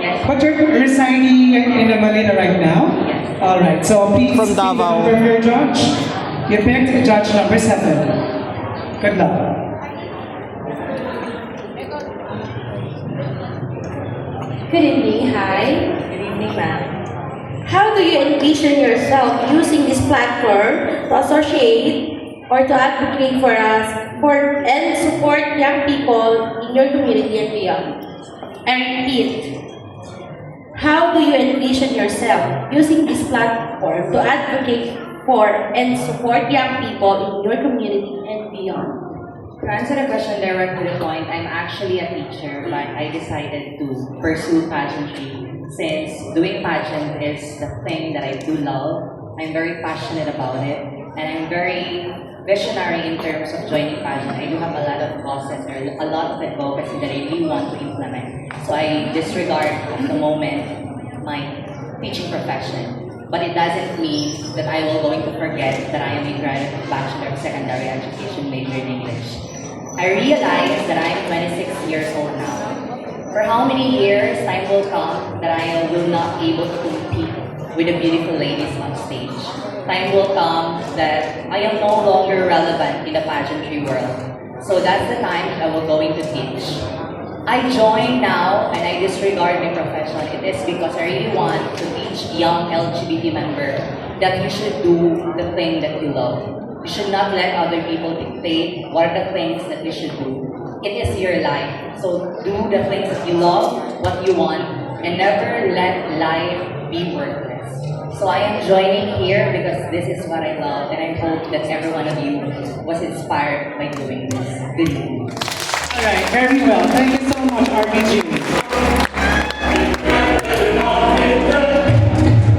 Yes. But you're residing in Manila right now? Yes. All right. So please From pick the Davao. number of your judge. You picked judge number 7. Good luck. Good evening, hi. Good evening, ma'am. How do you envision yourself using this platform to associate or to advocate for us and support young people in your community and beyond? I repeat, how do you envision yourself using this platform to advocate for and support young people in your community and beyond? To answer the question direct to the point, I'm actually a teacher, but I decided to pursue pageantry since doing pageant is the thing that I do love. I'm very passionate about it, and I'm very visionary in terms of joining pageant. I do have a lot of causes or a lot of advocacy that I really want to implement. So I disregard at the moment my teaching profession. But it doesn't mean that I will going to forget that I am a graduate of Bachelor of Secondary Education major in English. I realize that I'm 26 years old now. For how many years time will come that I will not be able to compete with the beautiful ladies on stage. Time will come that I am no longer relevant in the pageantry world. So that's the time that I will going to teach. I join now and I disregard my profession. It is because I really want to teach young LGBT member that you should do the thing that you love. You should not let other people dictate what are the things that you should do. It is your life. So do the things that you love, what you want, and never let life be worthless. So I am joining here because this is what I love, and I hope that every one of you was inspired by doing this. Good evening. All right. Very well. Thank you so much, RBG.